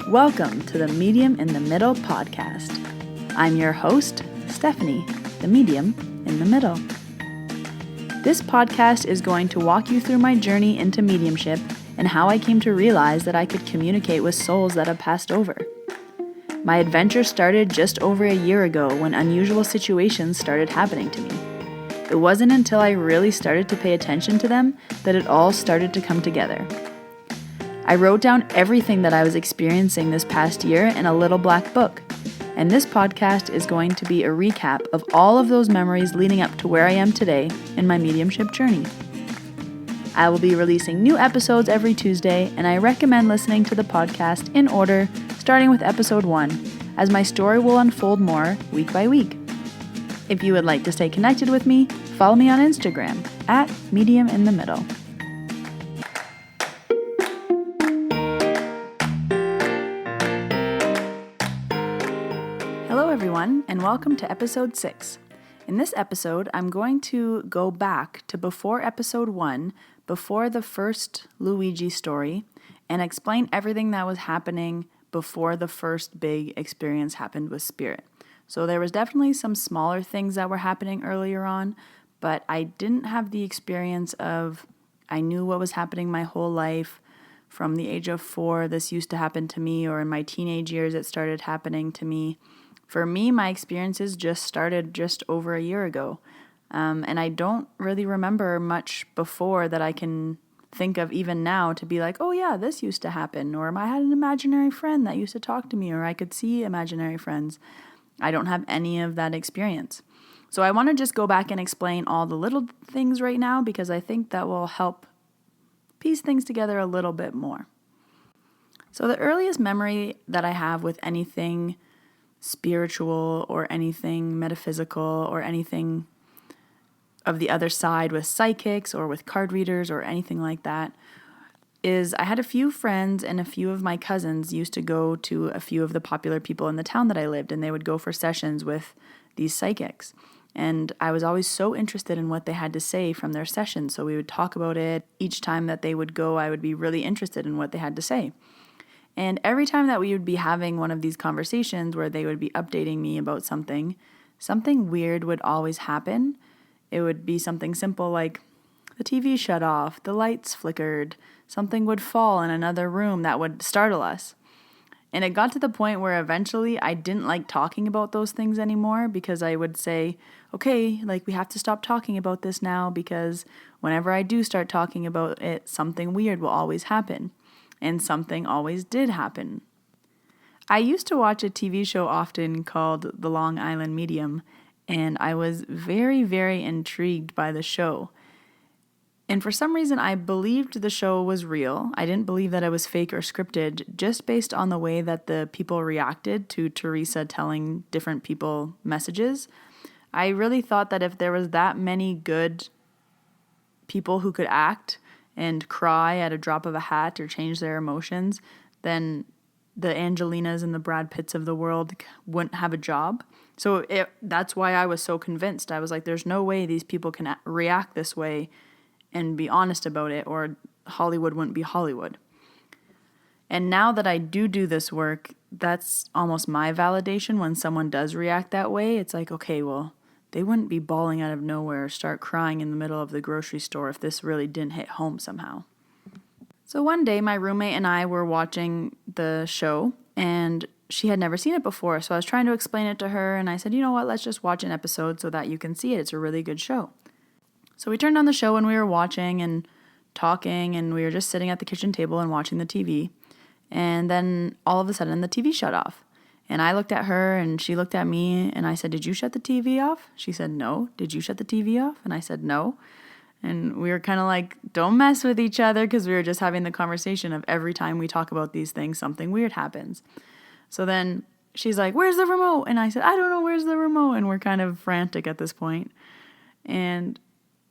Welcome to the Medium in the Middle podcast. I'm your host, Stephanie, the medium in the middle. This podcast is going to walk you through my journey into mediumship and how I came to realize that I could communicate with souls that have passed over. My adventure started just over a year ago when unusual situations started happening to me. It wasn't until I really started to pay attention to them that it all started to come together. I wrote down everything that I was experiencing this past year in a little black book, and this podcast is going to be a recap of all of those memories leading up to where I am today in my mediumship journey. I will be releasing new episodes every Tuesday, and I recommend listening to the podcast in order, starting with episode 1, as my story will unfold more week by week. If you would like to stay connected with me, follow me on Instagram at mediuminthemiddle. Hello everyone, and welcome to episode 6. In this episode, I'm going to go back to before episode 1, before the first Luigi story, and explain everything that was happening before the first big experience happened with spirit. So there was definitely some smaller things that were happening earlier on, but I didn't have the experience of, I knew what was happening my whole life. From the age of 4, this used to happen to me, or in my teenage years, it started happening to me. For me, my experiences just started just over a year ago, and I don't really remember much before that I can think of even now to be like, oh yeah, this used to happen, or I had an imaginary friend that used to talk to me, or I could see imaginary friends. I don't have any of that experience. So I want to just go back and explain all the little things right now because I think that will help piece things together a little bit more. So the earliest memory that I have with anything spiritual or anything metaphysical or anything of the other side with psychics or with card readers or anything like that is I had a few friends and a few of my cousins used to go to a few of the popular people in the town that I lived, and they would go for sessions with these psychics. And I was always so interested in what they had to say from their sessions, so we would talk about it. Each time that they would go, I would be really interested in what they had to say. And every time that we would be having one of these conversations where they would be updating me about something weird would always happen. It would be something simple like the TV shut off, the lights flickered, something would fall in another room that would startle us. And it got to the point where eventually I didn't like talking about those things anymore because I would say, okay, like we have to stop talking about this now because whenever I do start talking about it, something weird will always happen. And something always did happen. I used to watch a TV show often called The Long Island Medium, and I was very, very intrigued by the show. And for some reason, I believed the show was real. I didn't believe that it was fake or scripted, just based on the way that the people reacted to Teresa telling different people messages. I really thought that if there was that many good people who could act and cry at a drop of a hat or change their emotions, then the Angelinas and the Brad Pitts of the world wouldn't have a job. So that's why I was so convinced. I was like, there's no way these people can react this way and be honest about it, or Hollywood wouldn't be Hollywood. And now that I do this work, that's almost my validation when someone does react that way. It's like, okay, well, they wouldn't be bawling out of nowhere or start crying in the middle of the grocery store if this really didn't hit home somehow. So one day, my roommate and I were watching the show, and she had never seen it before, so I was trying to explain it to her, and I said, you know what, let's just watch an episode so that you can see it. It's a really good show. So we turned on the show, and we were watching and talking, and we were just sitting at the kitchen table and watching the TV, and then all of a sudden, the TV shut off. And I looked at her and she looked at me and I said, did you shut the TV off? She said, no. Did you shut the TV off? And I said, no. And we were kind of like, don't mess with each other because we were just having the conversation of every time we talk about these things, something weird happens. So then she's like, where's the remote? And I said, I don't know, where's the remote? And we're kind of frantic at this point. And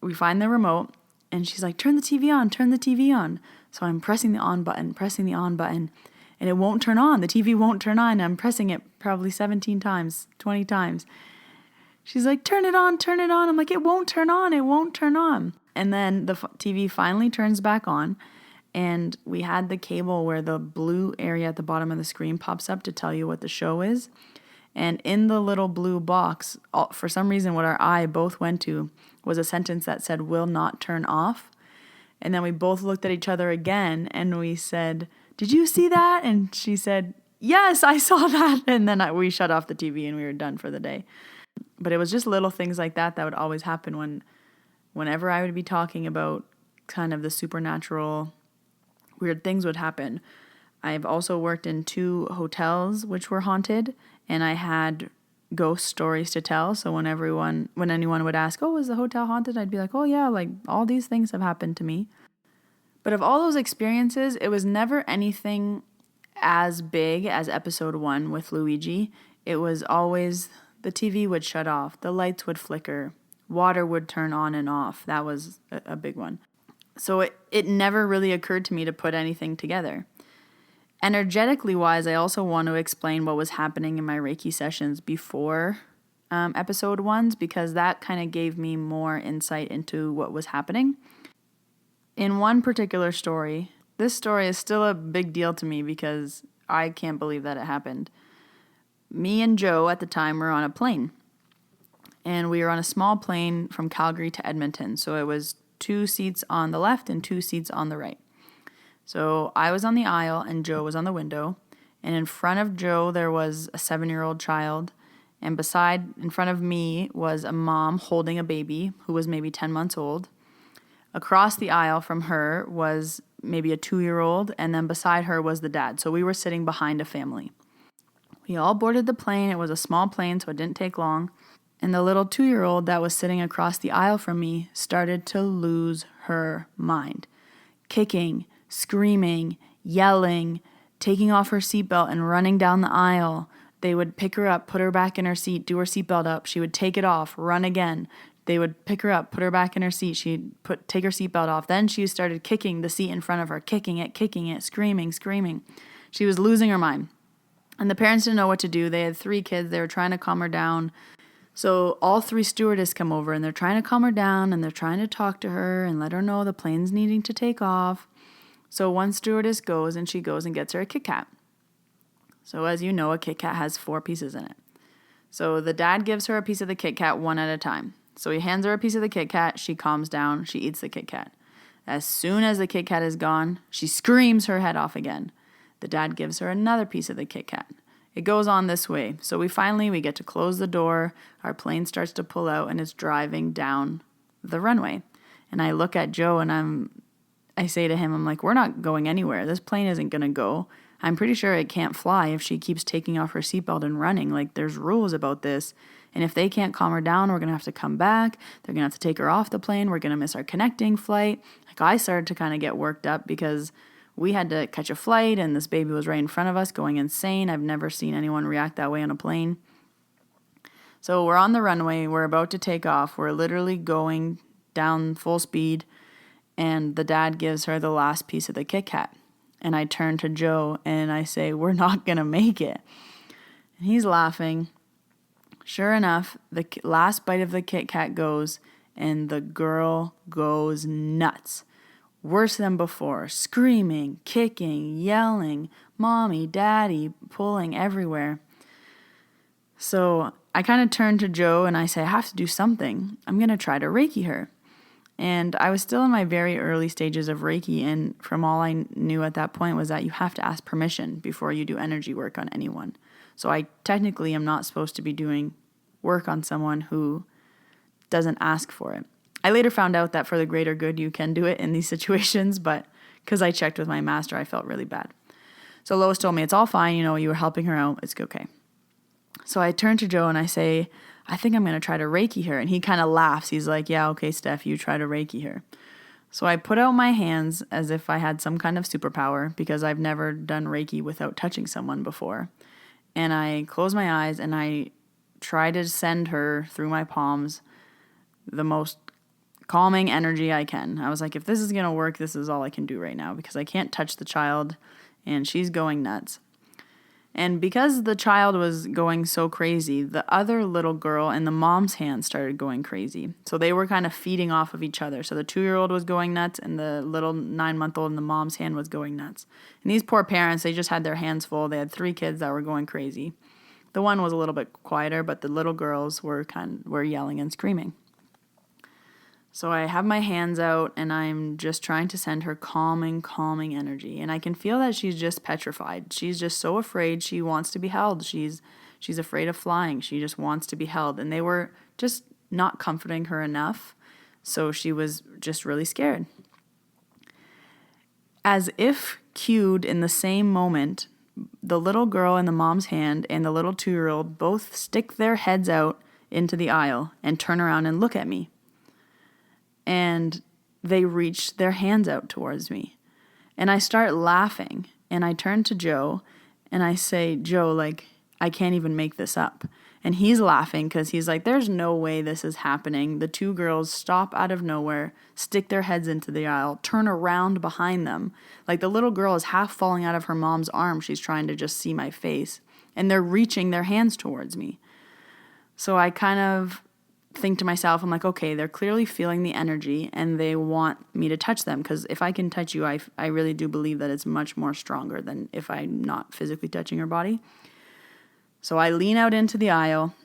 we find the remote and she's like, turn the TV on, turn the TV on. So I'm pressing the on button. And it won't turn on. The TV won't turn on. I'm pressing it probably 17 times, 20 times. She's like, turn it on, turn it on. I'm like, it won't turn on, it won't turn on. And then the TV finally turns back on. And we had the cable where the blue area at the bottom of the screen pops up to tell you what the show is. And in the little blue box, for some reason, what our eye both went to was a sentence that said, "will not turn off." And then we both looked at each other again and we said, "Did you see that?" And she said, "Yes, I saw that." And then we shut off the TV and we were done for the day. But it was just little things like that would always happen whenever I would be talking about kind of the supernatural, weird things would happen. I've also worked in 2 hotels which were haunted, and I had ghost stories to tell. So when anyone would ask, "Oh, is the hotel haunted?" I'd be like, "Oh yeah, like all these things have happened to me." But of all those experiences, it was never anything as big as episode 1 with Luigi. It was always the TV would shut off, the lights would flicker, water would turn on and off. That was a big one. So it never really occurred to me to put anything together. Energetically wise, I also want to explain what was happening in my Reiki sessions before episode 1's, because that kind of gave me more insight into what was happening. In one particular story, this story is still a big deal to me because I can't believe that it happened. Me and Joe at the time were on a plane, and we were on a small plane from Calgary to Edmonton. So it was 2 seats on the left and 2 seats on the right. So I was on the aisle and Joe was on the window. And in front of Joe, there was a 7-year-old child. And in front of me was a mom holding a baby who was maybe 10 months old. Across the aisle from her was maybe a 2-year-old. And then beside her was the dad. So we were sitting behind a family. We all boarded the plane. It was a small plane, so it didn't take long. And the little 2-year-old that was sitting across the aisle from me started to lose her mind. Kicking, screaming, yelling, taking off her seatbelt and running down the aisle. They would pick her up, put her back in her seat, do her seatbelt up. She would take it off, run again. They would pick her up, put her back in her seat. She'd take her seatbelt off. Then she started kicking the seat in front of her, kicking it, screaming. She was losing her mind. And the parents didn't know what to do. They had 3 kids. They were trying to calm her down. So all 3 stewardesses come over and they're trying to calm her down and they're trying to talk to her and let her know the plane's needing to take off. So one stewardess goes and she goes and gets her a Kit Kat. So as you know, a Kit Kat has 4 pieces in it. So the dad gives her a piece of the Kit Kat one at a time. So he hands her a piece of the Kit Kat, she calms down, she eats the Kit Kat. As soon as the Kit Kat is gone, she screams her head off again. The dad gives her another piece of the Kit Kat. It goes on this way. So we get to close the door, our plane starts to pull out and it's driving down the runway. And I look at Joe and I say to him, I'm like, "We're not going anywhere. This plane isn't going to go. I'm pretty sure it can't fly if she keeps taking off her seatbelt and running. Like, there's rules about this. And if they can't calm her down, we're going to have to come back. They're going to have to take her off the plane. We're going to miss our connecting flight." Like, I started to kind of get worked up because we had to catch a flight and this baby was right in front of us going insane. I've never seen anyone react that way on a plane. So we're on the runway. We're about to take off. We're literally going down full speed. And the dad gives her the last piece of the Kit Kat. And I turn to Joe and I say, "We're not going to make it." And he's laughing. Sure enough, the last bite of the Kit Kat goes and the girl goes nuts. Worse than before. Screaming, kicking, yelling, mommy, daddy, pulling everywhere. So I kind of turn to Joe and I say, "I have to do something. I'm going to try to Reiki her." And I was still in my very early stages of Reiki, and from all I knew at that point was that you have to ask permission before you do energy work on anyone. So I technically am not supposed to be doing work on someone who doesn't ask for it. I later found out that for the greater good you can do it in these situations, but because I checked with my master, I felt really bad. So Lois told me, "It's all fine, you were helping her out, it's okay." So I turn to Joe and I say, "I think I'm going to try to Reiki her." And he kind of laughs. He's like, "Yeah, okay, Steph, you try to Reiki her." So I put out my hands as if I had some kind of superpower because I've never done Reiki without touching someone before. And I close my eyes and I try to send her through my palms the most calming energy I can. I was like, if this is going to work, this is all I can do right now because I can't touch the child and she's going nuts. And because the child was going so crazy, the other little girl in the mom's hand started going crazy. So they were kind of feeding off of each other. So the 2-year-old was going nuts and the little 9-month-old in the mom's hand was going nuts. And these poor parents, they just had their hands full. They had 3 kids that were going crazy. The one was a little bit quieter, but the little girls were yelling and screaming. So I have my hands out and I'm just trying to send her calming energy. And I can feel that she's just petrified. She's just so afraid. She wants to be held. She's afraid of flying. She just wants to be held. And they were just not comforting her enough. So she was just really scared. As if cued in the same moment, the little girl in the mom's hand and the little 2-year-old both stick their heads out into the aisle and turn around and look at me. And they reach their hands out towards me. And I start laughing. And I turn to Joe and I say, Joe, like, I can't even make this up. And he's laughing because he's like, there's no way this is happening. The 2 girls stop out of nowhere, stick their heads into the aisle, turn around behind them. Like the little girl is half falling out of her mom's arm. She's trying to just see my face. And they're reaching their hands towards me. So I kind of think to myself, I'm like, okay, they're clearly feeling the energy and they want me to touch them, because if I can touch you, I really do believe that it's much more stronger than if I'm not physically touching your body. So I lean out into the aisle,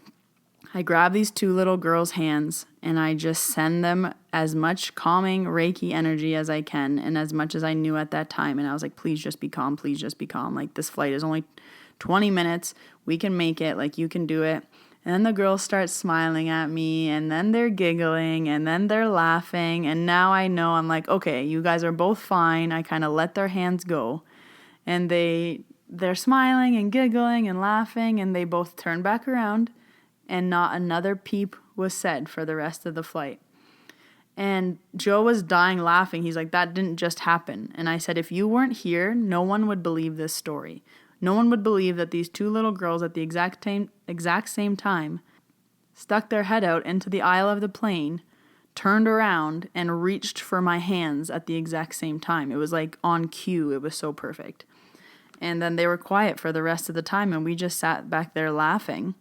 I grab these 2 little girls' hands and I just send them as much calming Reiki energy as I can and as much as I knew at that time. And I was like, please just be calm, please just be calm. Like, this flight is only 20 minutes, we can make it, like, you can do it. And then the girls start smiling at me, and then they're giggling, and then they're laughing. And now I know, I'm like, okay, you guys are both fine. I kind of let their hands go. And they're smiling and giggling and laughing, and they both turn back around, and not another peep was said for the rest of the flight. And Joe was dying laughing. He's like, that didn't just happen. And I said, if you weren't here, no one would believe this story. No one would believe that these 2 little girls at the exact same time stuck their head out into the aisle of the plane, turned around, and reached for my hands at the exact same time. It was like on cue. It was so perfect. And then they were quiet for the rest of the time, and we just sat back there laughing.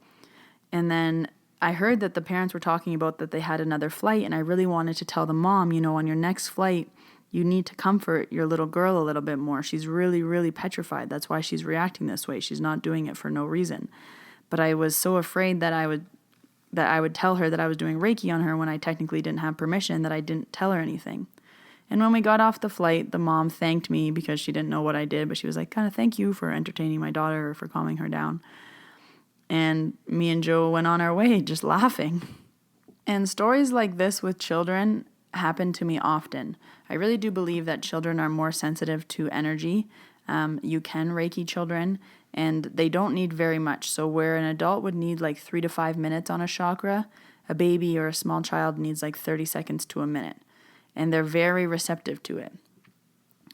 And then I heard that the parents were talking about that they had another flight, and I really wanted to tell the mom, on your next flight, you need to comfort your little girl a little bit more. She's really, really petrified. That's why she's reacting this way. She's not doing it for no reason. But I was so afraid that I would tell her that I was doing Reiki on her when I technically didn't have permission, that I didn't tell her anything. And when we got off the flight, the mom thanked me because she didn't know what I did, but she was like, kind of, thank you for entertaining my daughter or for calming her down. And me and Joe went on our way just laughing. And stories like this with children happen to me often. I really do believe that children are more sensitive to energy. You can Reiki children, and they don't need very much. So where an adult would need like 3 to 5 minutes on a chakra, a baby or a small child needs like 30 seconds to a minute. And they're very receptive to it.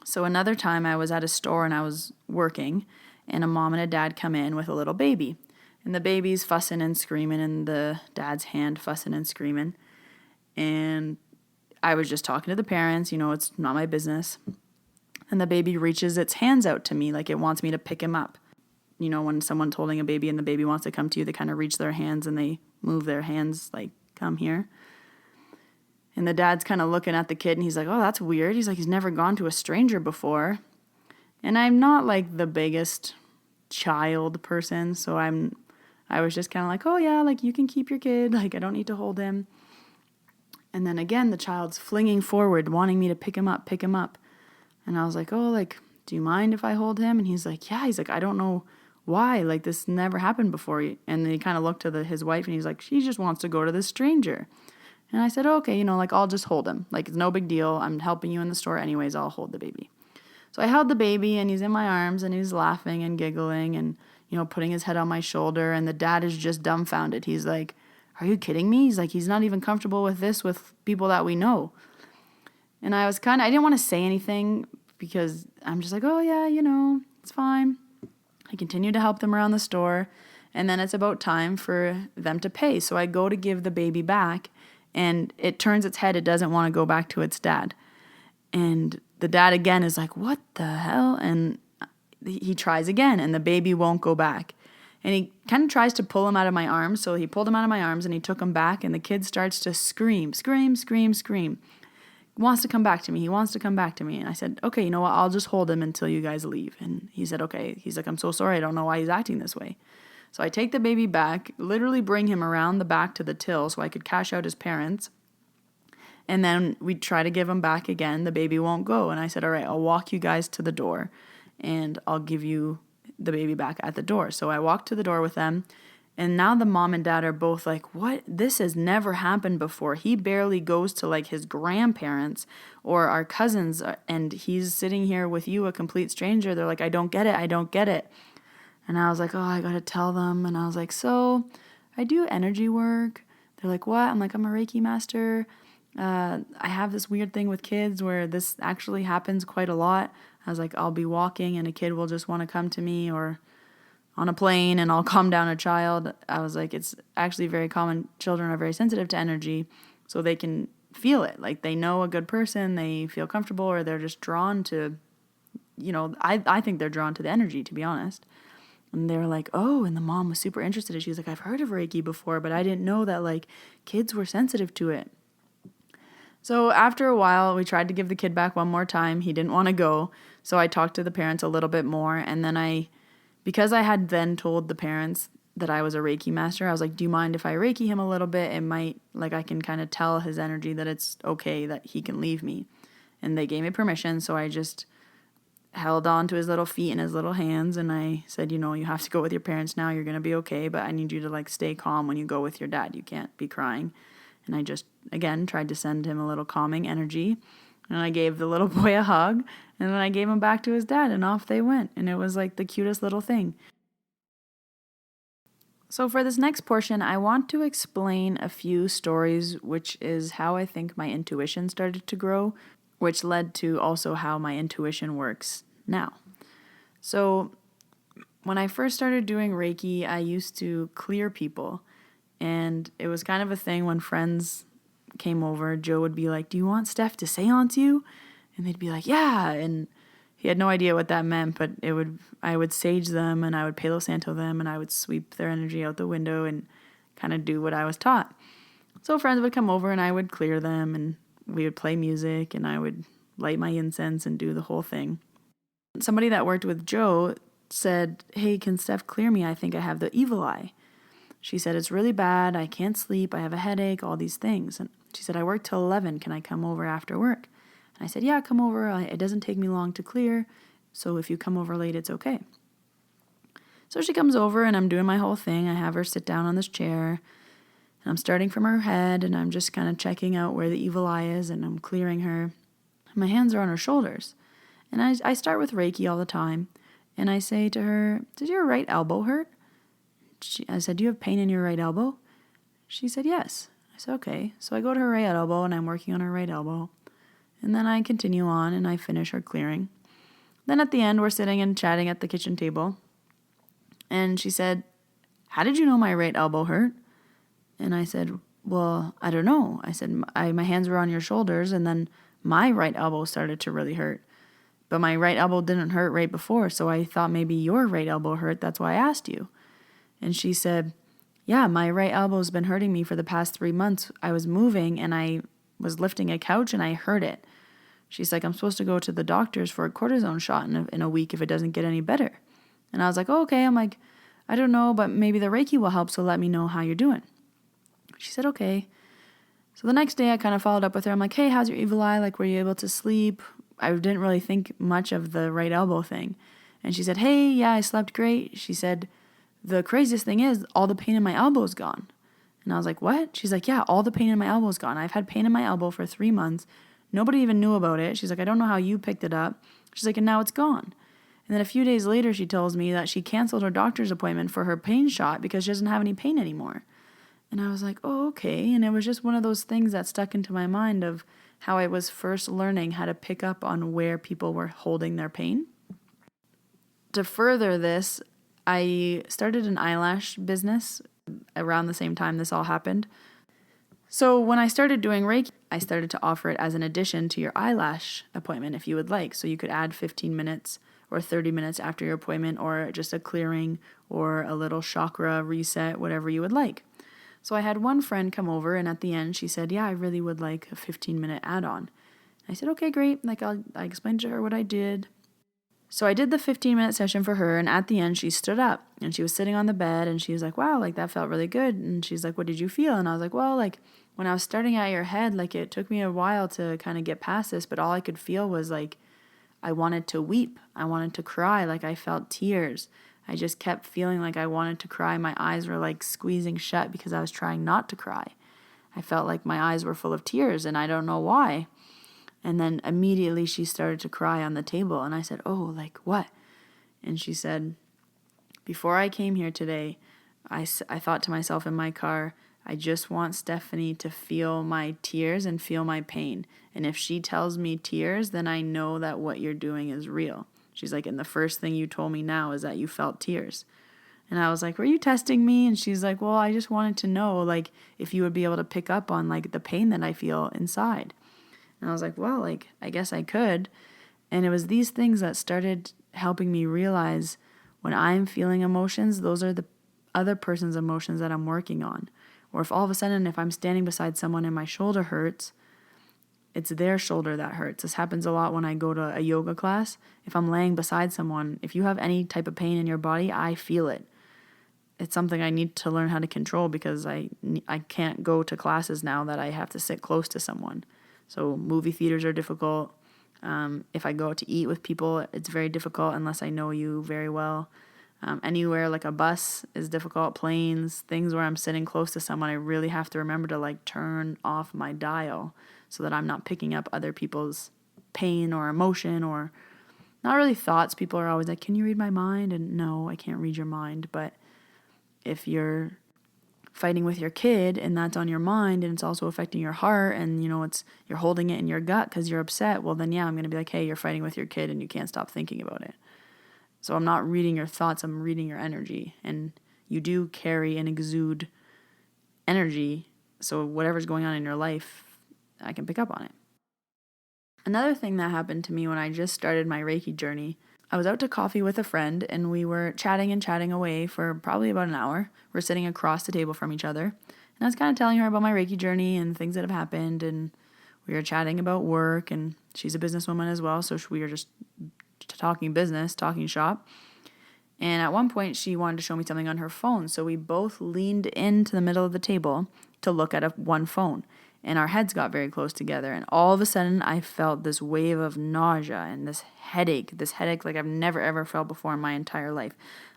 So another time I was at a store and I was working, and a mom and a dad come in with a little baby. And the baby's fussing and screaming, and the dad's hand fussing and screaming. And I was just talking to the parents, it's not my business. And the baby reaches its hands out to me like it wants me to pick him up. When someone's holding a baby and the baby wants to come to you, they kind of reach their hands and they move their hands like, come here. And the dad's kind of looking at the kid and he's like, oh, that's weird. He's like, he's never gone to a stranger before. And I'm not like the biggest child person, so I was just kind of like, oh yeah, like you can keep your kid, like I don't need to hold him. And then again, the child's flinging forward, wanting me to pick him up. And I was like, oh, like, do you mind if I hold him? And he's like, yeah. He's like, I don't know why. Like, this never happened before. And then he kind of looked to his wife, and he's like, she just wants to go to this stranger. And I said, oh, okay, like, I'll just hold him. Like, it's no big deal. I'm helping you in the store anyways. I'll hold the baby. So I held the baby, and he's in my arms, and he's laughing and giggling and, putting his head on my shoulder. And the dad is just dumbfounded. He's like, are you kidding me? He's like, he's not even comfortable with this with people that we know. And I didn't want to say anything because I'm just like, oh yeah, it's fine. I continue to help them around the store. And then it's about time for them to pay. So I go to give the baby back, and it turns its head. It doesn't want to go back to its dad. And the dad again is like, what the hell? And he tries again and the baby won't go back. And he kind of tries to pull him out of my arms. So he pulled him out of my arms and he took him back, and the kid starts to scream, scream, scream, scream. He wants to come back to me. He wants to come back to me. And I said, okay, you know what? I'll just hold him until you guys leave. And he said, okay. He's like, I'm so sorry. I don't know why he's acting this way. So I take the baby back, literally bring him around the back to the till so I could cash out his parents. And then we try to give him back again. The baby won't go. And I said, all right, I'll walk you guys to the door and I'll give you the baby back at the door. So I walked to the door with them. And now the mom and dad are both like, what? This has never happened before. He barely goes to like his grandparents or our cousins, and he's sitting here with you, a complete stranger. They're like, I don't get it. I don't get it. And I was like, oh, I got to tell them. And I was like, so I do energy work. They're like, what? I'm like, I'm a Reiki master. I have this weird thing with kids where this actually happens quite a lot. I was like, I'll be walking and a kid will just want to come to me, or on a plane and I'll calm down a child. I was like, it's actually very common. Children are very sensitive to energy, so they can feel it. Like they know a good person, they feel comfortable, or they're just drawn to, I think they're drawn to the energy, to be honest. And they were like, oh, and the mom was super interested. And she's like, I've heard of Reiki before, but I didn't know that like kids were sensitive to it. So after a while, we tried to give the kid back one more time. He didn't want to go. So I talked to the parents a little bit more. And then because I had then told the parents that I was a Reiki master, I was like, do you mind if I Reiki him a little bit? It might, like, I can kind of tell his energy that it's okay that he can leave me. And they gave me permission. So I just held on to his little feet and his little hands. And I said, you have to go with your parents now. You're going to be okay. But I need you to like stay calm when you go with your dad. You can't be crying. And I just, again, tried to send him a little calming energy. And I gave the little boy a hug. And then I gave him back to his dad. And off they went. And it was like the cutest little thing. So for this next portion, I want to explain a few stories, which is how I think my intuition started to grow, which led to also how my intuition works now. So when I first started doing Reiki, I used to clear people. And it was kind of a thing when friends came over. Joe would be like, do you want Steph to seance you? And they'd be like, yeah. And he had no idea what that meant, but I would sage them and I would Palo Santo them and I would sweep their energy out the window and kind of do what I was taught. So friends would come over and I would clear them and we would play music and I would light my incense and do the whole thing. Somebody that worked with Joe said, hey, can Steph clear me? I think I have the evil eye. She said, it's really bad. I can't sleep. I have a headache, all these things. And she said, I work till 11. Can I come over after work? And I said, yeah, come over. It doesn't take me long to clear. So if you come over late, it's okay. So she comes over and I'm doing my whole thing. I have her sit down on this chair and I'm starting from her head and I'm just kind of checking out where the evil eye is and I'm clearing her. My hands are on her shoulders. And I start with Reiki all the time. And I say to her, does your right elbow hurt? I said, do you have pain in your right elbow? She said, yes. I said, okay. So I go to her right elbow and I'm working on her right elbow. And then I continue on and I finish her clearing. Then at the end, we're sitting and chatting at the kitchen table. And she said, how did you know my right elbow hurt? And I said, well, I don't know. I said, my hands were on your shoulders and then my right elbow started to really hurt. But my right elbow didn't hurt right before. So I thought maybe your right elbow hurt. That's why I asked you. And she said, yeah, my right elbow's been hurting me for the past 3 months. I was moving and I was lifting a couch and I hurt it. She's like, I'm supposed to go to the doctors for a cortisone shot in a week if it doesn't get any better. And I was like, oh, okay. I'm like, I don't know, but maybe the Reiki will help, so let me know how you're doing. She said, okay. So the next day I kind of followed up with her. I'm like, hey, how's your evil eye? Like, were you able to sleep? I didn't really think much of the right elbow thing. And she said, hey, yeah, I slept great. She said, the craziest thing is all the pain in my elbow is gone. And I was like, what? She's like, yeah, all the pain in my elbow is gone. I've had pain in my elbow for 3 months. Nobody even knew about it. She's like, I don't know how you picked it up. She's like, and now it's gone. And then a few days later, she tells me that she canceled her doctor's appointment for her pain shot because she doesn't have any pain anymore. And I was like, oh, okay. And it was just one of those things that stuck into my mind of how I was first learning how to pick up on where people were holding their pain. To further this, I started an eyelash business around the same time this all happened. So when I started doing Reiki, I started to offer it as an addition to your eyelash appointment if you would like. So you could add 15 minutes or 30 minutes after your appointment, or just a clearing or a little chakra reset, whatever you would like. So I had one friend come over, and at the end she said, yeah, I really would like a 15-minute add-on. I said, okay, great. I explained to her what I did. So I did the 15-minute session for her, and at the end she stood up and she was sitting on the bed and she was like, wow, that felt really good. And she's like, what did you feel? And I was like, well, when I was starting at your head, it took me a while to kind of get past this, but all I could feel was I wanted to weep. I wanted to cry. I felt tears. I just kept feeling like I wanted to cry. My eyes were squeezing shut because I was trying not to cry. I felt like my eyes were full of tears and I don't know why. And then immediately she started to cry on the table. And I said, oh, what? And she said, before I came here today, I thought to myself in my car, I just want Stephanie to feel my tears and feel my pain. And if she tells me tears, then I know that what you're doing is real. She's like, and the first thing you told me now is that you felt tears. And I was like, were you testing me? And she's like, well, I just wanted to know, if you would be able to pick up on, the pain that I feel inside. And I was like, well, I guess I could. And it was these things that started helping me realize when I'm feeling emotions, those are the other person's emotions that I'm working on. Or if all of a sudden, if I'm standing beside someone and my shoulder hurts, it's their shoulder that hurts. This happens a lot when I go to a yoga class. If I'm laying beside someone, if you have any type of pain in your body, I feel it. It's something I need to learn how to control because I can't go to classes now that I have to sit close to someone. So movie theaters are difficult. If I go out to eat with people, it's very difficult unless I know you very well. Anywhere like a bus is difficult, planes, things where I'm sitting close to someone, I really have to remember to turn off my dial so that I'm not picking up other people's pain or emotion or not really thoughts. People are always like, can you read my mind? And no, I can't read your mind. But if you're fighting with your kid and that's on your mind and it's also affecting your heart and you're holding it in your gut because you're upset, well then yeah, I'm going to be like, hey, you're fighting with your kid and you can't stop thinking about it. So I'm not reading your thoughts, I'm reading your energy, and you do carry and exude energy, so whatever's going on in your life, I can pick up on it. Another thing that happened to me when I just started my Reiki journey, I was out to coffee with a friend and we were chatting away for probably about an hour. We're sitting across the table from each other. And I was kind of telling her about my Reiki journey and things that have happened. And we were chatting about work, and she's a businesswoman as well. So we were just talking business, talking shop. And at one point she wanted to show me something on her phone. So we both leaned into the middle of the table to look at one phone. And our heads got very close together. And all of a sudden, I felt this wave of nausea and this headache like I've never, ever felt before in my entire life.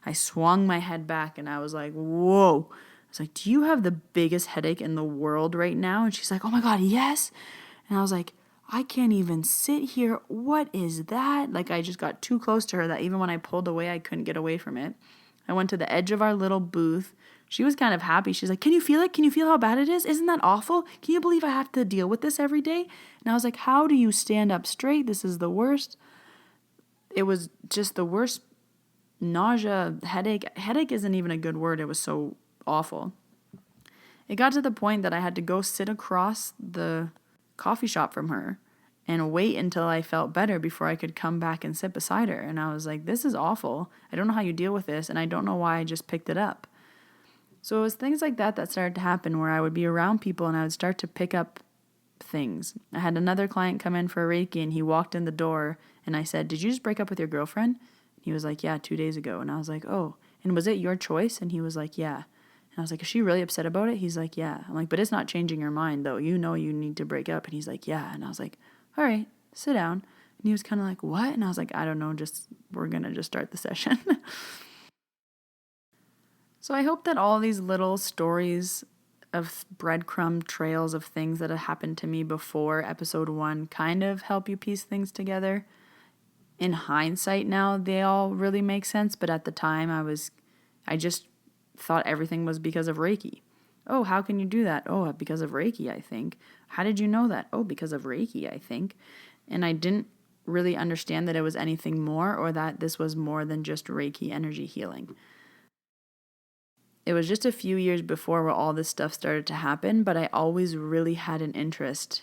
I swung my head back and I was like, whoa. I was like, do you have the biggest headache in the world right now? And she's like, oh my God, yes. And I was like, I can't even sit here. What is that? I just got too close to her that even when I pulled away, I couldn't get away from it. I went to the edge of our little booth. She was kind of happy. She's like, can you feel it? Can you feel how bad it is? Isn't that awful? Can you believe I have to deal with this every day? And I was like, how do you stand up straight? This is the worst. It was just the worst nausea, headache. Headache isn't even a good word. It was so awful. It got to the point that I had to go sit across the coffee shop from her and wait until I felt better before I could come back and sit beside her. And I was like, this is awful. I don't know how you deal with this, and I don't know why I just picked it up. So it was things like that started to happen where I would be around people and I would start to pick up things. I had another client come in for Reiki and he walked in the door and I said, did you just break up with your girlfriend? He was like, yeah, 2 days ago. And I was like, oh, and was it your choice? And he was like, yeah. And I was like, is she really upset about it? He's like, yeah. I'm like, but it's not changing your mind though. You know you need to break up. And he's like, yeah. And I was like, all right, sit down. And he was kind of like, what? And I was like, I don't know, we're going to just start the session. So I hope that all these little stories of breadcrumb trails of things that have happened to me before episode 1 kind of help you piece things together. In hindsight now, they all really make sense, but at the time I just thought everything was because of Reiki. Oh, how can you do that? Oh, because of Reiki, I think. How did you know that? Oh, because of Reiki, I think. And I didn't really understand that it was anything more or that this was more than just Reiki energy healing. It was just a few years before where all this stuff started to happen, but I always really had an interest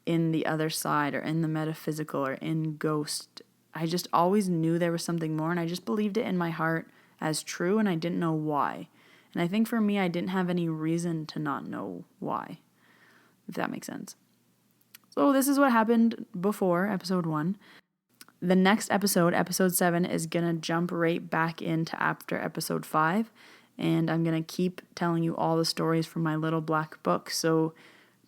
in the other side or in the metaphysical or in ghost. I just always knew there was something more, and I just believed it in my heart as true, and I didn't know why. And I think for me, I didn't have any reason to not know why, if that makes sense. So this is what happened before episode 1. The next episode, episode 7, is going to jump right back into after episode 5. And I'm going to keep telling you all the stories from my little black book. So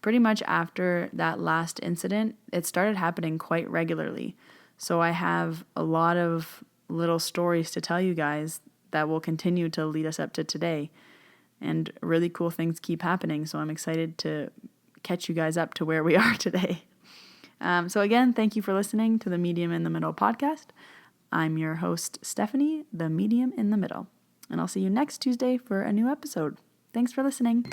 pretty much after that last incident, it started happening quite regularly. So I have a lot of little stories to tell you guys that will continue to lead us up to today. And really cool things keep happening. So I'm excited to catch you guys up to where we are today. So again, thank you for listening to the Medium in the Middle podcast. I'm your host, Stephanie, the Medium in the Middle. And I'll see you next Tuesday for a new episode. Thanks for listening.